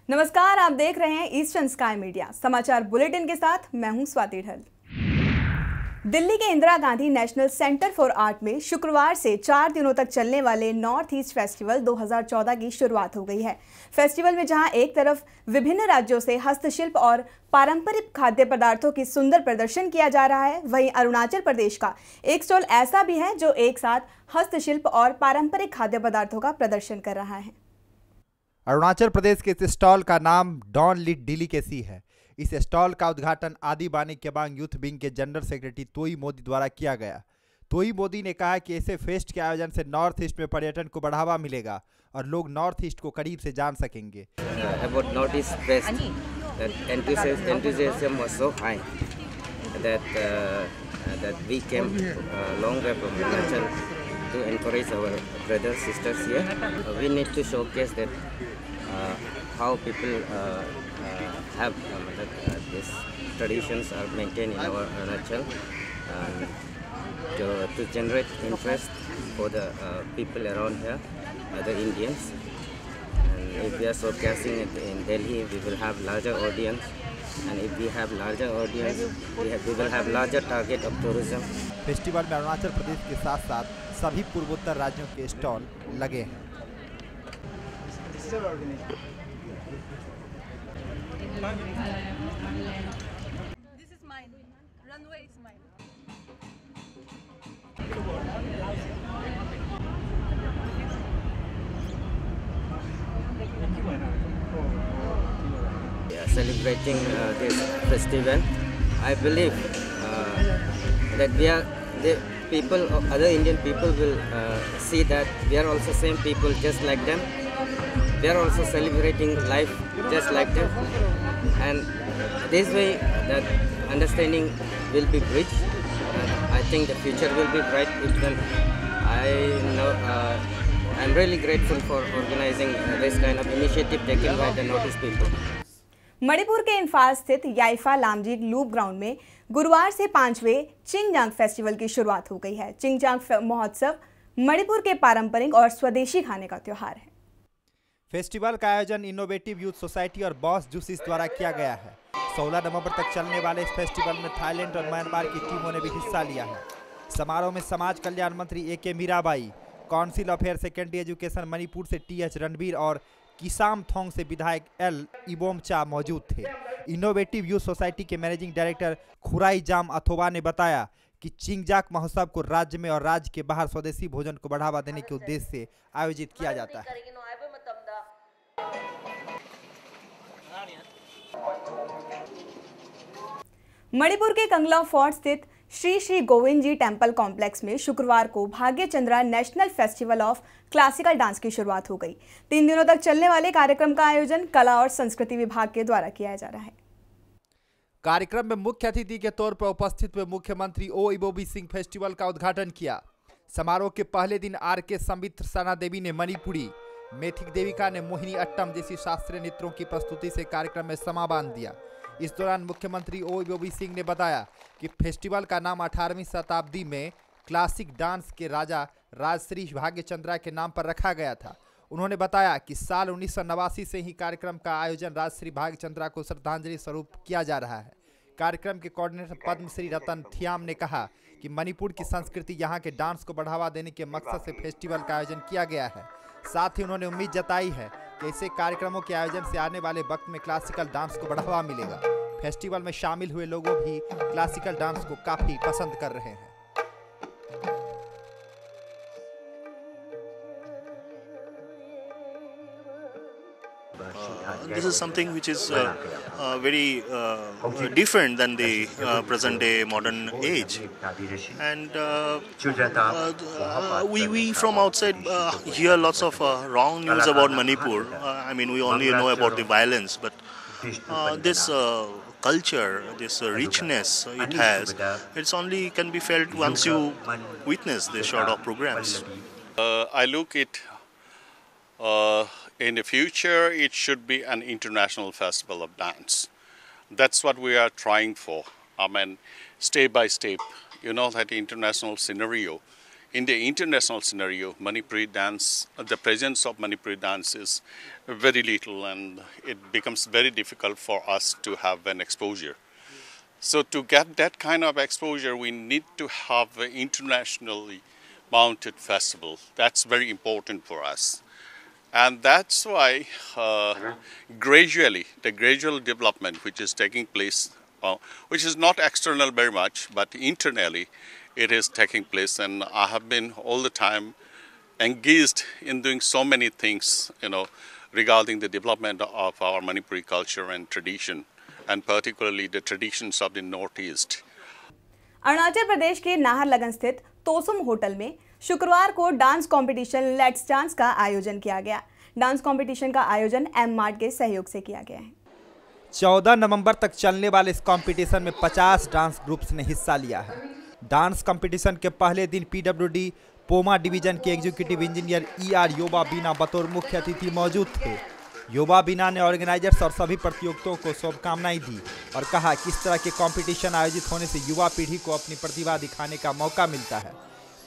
नमस्कार, आप देख रहे हैं ईस्टर्न स्काई मीडिया समाचार बुलेटिन के साथ मैं हूं स्वाति ढल। दिल्ली के Indira Gandhi national centre for art में शुक्रवार से 4 दिनों तक चलने वाले नॉर्थ ईस्ट फेस्टिवल 2014 की शुरुआत हो गई है। फेस्टिवल में जहां एक तरफ विभिन्न राज्यों से हस्तशिल्प और पारंपरिक खाद्य पदार्थों की सुंदर प्रदर्शन किया जा रहा है, वहीं अरुणाचल प्रदेश का एक स्टॉल ऐसा भी है जो एक साथ हस्तशिल्प और पारंपरिक खाद्य पदार्थों का प्रदर्शन कर रहा है। अरुणाचल प्रदेश के इस स्टॉल का नाम डॉन लिट डेलिकेसी है। इस स्टॉल का उद्घाटन आदि बानी केबांग यूथ विंग के जनरल सेक्रेटरी तोई मोदी द्वारा किया गया। तोई मोदी ने कहा कि ऐसे फेस्ट के आयोजन से नॉर्थ ईस्ट में पर्यटन को बढ़ावा मिलेगा और लोग नॉर्थ ईस्ट को करीब से जान सकेंगे। About North East Fest, that enthusiasm was so high that we came long way from Arunachal to encourage our brothers sisters here. We need to showcase that how people have these traditions are maintained in our Arunachal, to generate interest for the people around here, the Indians. And if we are showcasing it in Delhi, we will have larger audience. And if we have larger audience, we will have larger target of tourism. Festival में अरुणाचल प्रदेश के साथ साथ सभी पूर्वोत्तर राज्यों के stall लगे हैं। This is mine. Runway is mine. Celebrating this festival, I believe that the people, other Indian people will see that we are also same people just like them. We are also celebrating life just like them, and this way that understanding will be bridged. I think the future will be bright if then. I'm really grateful for organizing this kind of initiative taken by the Northeast people. Manipur के इम्फाल स्थित याइफा लामजिंग loop ground में गुरुवार से 5वें चिंगजांग festival की शुरुआत हो गई है। चिंगजांग महोत्सव मणिपुर के पारंपरिक और स्वदेशी खाने का त्योहार है। फेस्टिवल का आयोजन इनोवेटिव यूथ सोसाइटी और बॉस जूसिस द्वारा किया गया है। 16 नवंबर तक चलने वाले इस फेस्टिवल में थाईलैंड और म्यांमार की टीमों ने भी हिस्सा लिया है। समारोह में समाज कल्याण मंत्री AK Mirabai, council of higher secondary education Manipur से TH रणबीर और किसाम थोंग से विधायक L इबोमचा मौजूद थे। इनोवेटिव यूथ सोसाइटी के मैनेजिंग डायरेक्टर खुराई जाम अथोबा ने बताया कि चिंगजाक महोत्सव को राज्य में और राज्य के बाहर स्वदेशी भोजन को बढ़ावा देने के उद्देश्य से आयोजित किया जाता है। मणिपुर के कंगला फोर्ट स्थित श्री श्री गोविंद जी टेम्पल कॉम्प्लेक्स में शुक्रवार को भाग्य Chandra national festival of classical dance की शुरुआत हो गई। 3 दिनों तक चलने वाले कार्यक्रम का आयोजन कला और संस्कृति विभाग के द्वारा किया जा रहा है। कार्यक्रम में मुख्य अतिथि के तौर पर उपस्थित हुए मुख्यमंत्री ओ इबोबी सिंह फेस्टिवल का उद्घाटन किया। समारोह के पहले दिन RK संबित साना देवी ने मणिपुरी, मेथिक देविका ने मोहिनी अट्टम जैसी शास्त्रीय नृत्यों की प्रस्तुति से कार्यक्रम में समा बांध दिया। इस दौरान मुख्यमंत्री ओ इबोबी सिंह ने बताया कि फेस्टिवल का नाम 18वीं शताब्दी में क्लासिक डांस के राजा राजश्री भाग्य चंद्रा के नाम पर रखा गया था। उन्होंने बताया कि साल 1989 से ही कार्यक्रम का आयोजन राजश्री भाग्य चंद्रा को श्रद्धांजलि स्वरूप किया जा रहा है। कार्यक्रम के कोऑर्डिनेटर पद्मश्री रतन थियाम ने कहा कि मणिपुर की संस्कृति यहाँ के डांस को बढ़ावा देने के मकसद से फेस्टिवल का आयोजन किया गया है। साथ ही उन्होंने उम्मीद जताई है कि ऐसे कार्यक्रमों के आयोजन से आने वाले वक्त में क्लासिकल डांस को बढ़ावा मिलेगा। फेस्टिवल में शामिल हुए लोगों भी क्लासिकल डांस को काफी पसंद कर रहे हैं। This is something which is very different than the present day modern age, and we from outside hear lots of wrong news about Manipur. I mean, we only know about the violence, but this culture, this richness it has, it's only can be felt once you witness this sort of programs. I look it in the future, it should be an international festival of dance. That's what we are trying for. I mean, step by step, you know, that international scenario in the international scenario, Manipuri dance, the presence of Manipuri dance is very little, and it becomes very difficult for us to have an exposure. So to get that kind of exposure, we need to have an internationally mounted festival. That's very important for us. And that's why the gradual development which is taking place, which is not external very much, but internally it is taking place. And I have been all the time engaged in doing so many things, regarding the development of our Manipuri culture and tradition, and particularly the traditions of the Northeast. Arunachal Pradesh के नाहरलगन स्थित तोसुम hotel में शुक्रवार को dance competition let's dance का आयोजन किया गया। Dance competition का आयोजन एम मार्ट के सहयोग से किया गया है। 14 नवंबर तक चलने वाले इस कंपटीशन में 50 डांस ग्रुप्स ने हिस्सा लिया है। डांस कंपटीशन के पहले दिन पीडब्ल्यूडी पोमा डिवीजन के एग्जीक्यूटिव इंजीनियर ER योबा बीना बतौर मुख्य अतिथि मौजूद थे। योबा बीना ने ऑर्गेनाइजर्स और सभी प्रतियोगियों को शुभकामनाएं दी और कहा कि इस तरह के कंपटीशन आयोजित होने से युवा पीढ़ी को अपनी प्रतिभा दिखाने का मौका मिलता है।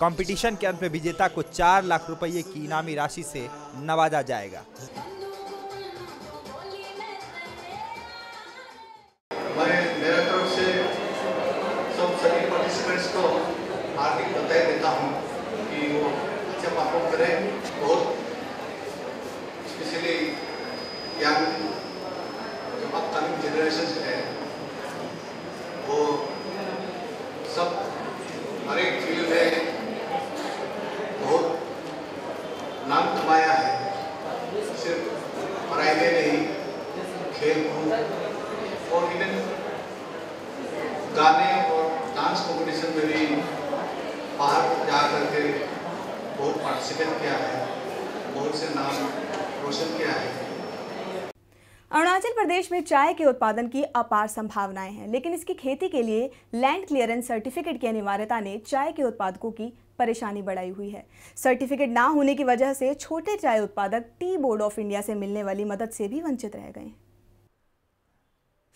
कंपटीशन के अंत में विजेता को 4 लाख रुपये की इनामी राशि से नवाजा जाएगा। मेरे तरफ से सभी पार्टिसिपेंट्स को हार्दिक बधाई देता हूं कि वो अच्छा परफॉर्म करें। बहुत स्पेशली यंग जो अपकमिंग जनरेशन है वो सब हर एक फील्ड में बहुत नाम कमाया है। सिर्फ पढ़ाई में नहीं, खेल कूद और इवन गाने और डांस कंपटीशन में भी बाहर जा करके बहुत पार्टिसिपेट किया है, बहुत से नाम रोशन किया है। अरुणाचल प्रदेश में चाय के उत्पादन की अपार संभावनाएं हैं, लेकिन इसकी खेती के लिए लैंड क्लियरेंस सर्टिफिकेट की अनिवार्यता ने चाय के उत्पादकों की परेशानी बढ़ाई हुई है। सर्टिफिकेट ना होने की वजह से छोटे चाय उत्पादक टी बोर्ड ऑफ इंडिया से मिलने वाली मदद से भी वंचित रह गए।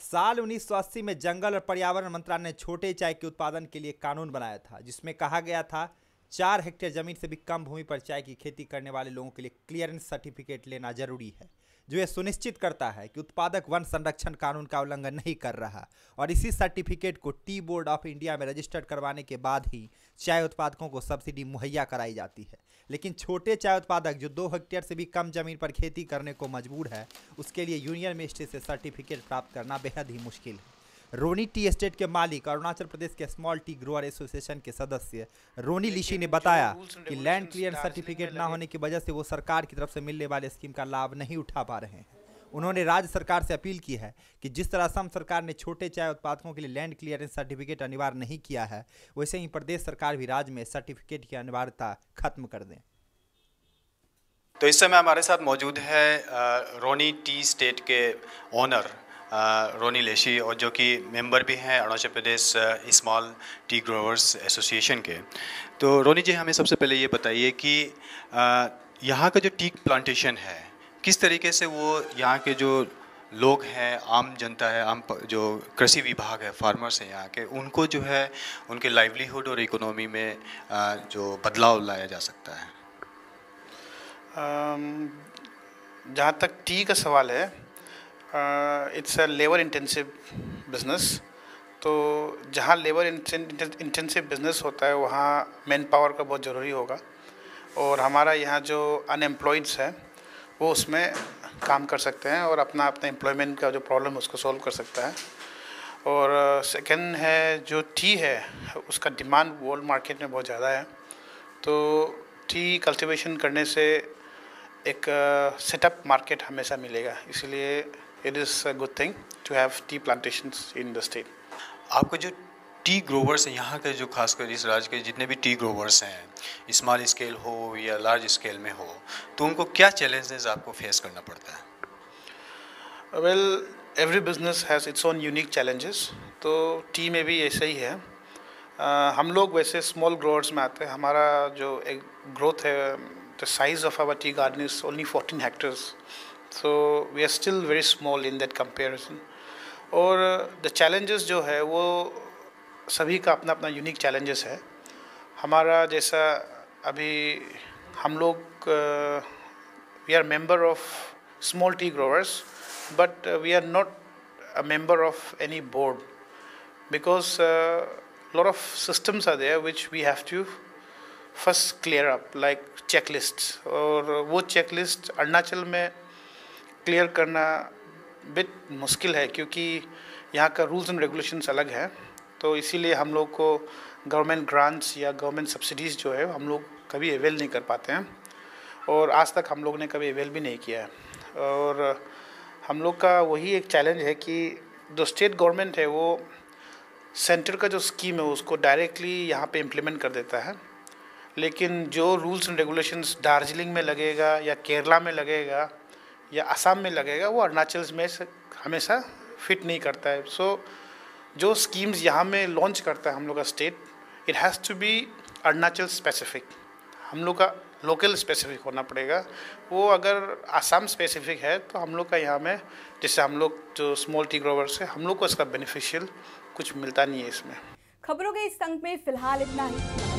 साल 1980 में जंगल और पर्यावरण मंत्रालय ने छोटे चाय के उत्पादन के लिए कानून बनाया था, जिसमें कहा गया था 4 हेक्टेयर जमीन से भी कम भूमि पर चाय की खेती करने वाले लोगों के लिए क्लियरेंस सर्टिफिकेट लेना जरूरी है, जो ये सुनिश्चित करता है कि उत्पादक वन संरक्षण कानून का उल्लंघन नहीं कर रहा। और इसी सर्टिफिकेट को टी बोर्ड ऑफ इंडिया में रजिस्टर्ड करवाने के बाद ही चाय उत्पादकों को सब्सिडी मुहैया कराई जाती है। लेकिन छोटे चाय उत्पादक जो 2 हेक्टेयर से भी कम जमीन पर खेती करने को मजबूर है, उसके लिए यूनियन मिनिस्ट्री से सर्टिफिकेट प्राप्त करना बेहद ही मुश्किल है। रोनी टी एस्टेट के मालिक अरुणाचल प्रदेश के स्मॉल टी ग्रोअर एसोसिएशन के सदस्य रोनी लिशी ने बताया कि लैंड क्लियरेंस सर्टिफिकेट ना होने की वजह से वो सरकार की तरफ से मिलने वाले स्कीम का लाभ नहीं उठा पा रहे हैं। उन्होंने राज्य सरकार से अपील की है कि जिस तरह असम सरकार ने छोटे चाय उत्पादकों के लिए लैंड क्लियरेंस सर्टिफिकेट अनिवार्य नहीं किया है, वैसे ही प्रदेश सरकार भी राज्य में सर्टिफिकेट की अनिवार्यता खत्म कर दें। तो इस समय हमारे साथ मौजूद है रोनी टी स्टेट के ओनर रोनी लेशी, और जो कि मेंबर भी हैं Arunachal Pradesh small tea growers association के। तो रोनी जी, हमें सबसे पहले ये बताइए कि यहाँ का जो टी प्लांटेशन है, किस तरीके से वो यहाँ के जो लोग हैं, आम जनता है, आम जो कृषि विभाग है, फार्मर्स हैं यहाँ के, उनको जो है उनके लाइवलीहुड और इकोनॉमी में जो बदलाव लाया जा सकता है। जहाँ तक टी का सवाल है, it's a labour intensive business. तो जहाँ लेबर इंटेंसिव बिजनेस होता है वहाँ मैन पावर का बहुत ज़रूरी होगा, और हमारा यहाँ जो अनएम्प्लॉयड्स हैं वो उसमें काम कर सकते हैं और अपना एम्प्लॉयमेंट का जो प्रॉब्लम उसको सॉल्व कर सकता है। और सेकंड है, जो टी है उसका डिमांड वर्ल्ड मार्केट में बहुत ज़्यादा है। तो टी कल्टीवेशन करने से एक सेटअप मार्केट हमेशा मिलेगा, इसलिए it is a good thing to have tea plantations in the state. आपको जो टी ग्रोवर्स हैं यहाँ के, जो खासकर इस राज्य के जितने भी टी ग्रोवर्स हैं, स्मॉल स्केल हो या लार्ज स्केल में हो, तो उनको क्या चैलेंजेस आपको फेस करना पड़ता है? Well, every business has its own unique challenges, तो टी में भी ऐसा ही है। हम लोग वैसे स्मॉल ग्रोवर्स में आते हैं। हमारा जो एक ग्रोथ है, the size of our tea garden is only 14 hectares, so we are still very small in that comparison. और द चैलेंजेस जो है वो सभी का अपना अपना यूनिक चैलेंजेस है। हमारा जैसा अभी हम लोग we are member of small tea growers, but we are not a member of any board, because lot of systems are there which we have to first clear up, like checklists, और वो checklist Arunachal में clear करना bit मुश्किल है क्योंकि यहाँ का rules and regulations अलग हैं। तो इसीलिए हम लोग को गवर्नमेंट ग्रांट्स या गवर्नमेंट सब्सिडीज़ जो है हम लोग कभी अवेल नहीं कर पाते हैं, और आज तक हम लोग ने कभी अवेल भी नहीं किया है। और हम लोग का वही एक चैलेंज है कि जो स्टेट गवर्नमेंट है वो सेंटर का जो स्कीम है उसको डायरेक्टली यहाँ पे इम्प्लीमेंट कर देता है, लेकिन जो रूल्स एंड रेगुलेशंस दार्जिलिंग में लगेगा या केरला में लगेगा या असम में लगेगा वो अरुणाचल में हमेशा फिट नहीं करता है। सो जो स्कीम्स यहाँ में लॉन्च करता है हम लोग का state, it has to be Arunachal specific, हम लोग का लोकल स्पेसिफिक होना पड़ेगा। वो अगर असम स्पेसिफिक है तो हम लोग का यहाँ में, जैसे हम लोग जो स्मॉल टी ग्रोवर्स है, हम लोग को इसका बेनिफिशियल कुछ मिलता नहीं है इसमें। खबरों के इस अंक में फिलहाल इतना ही।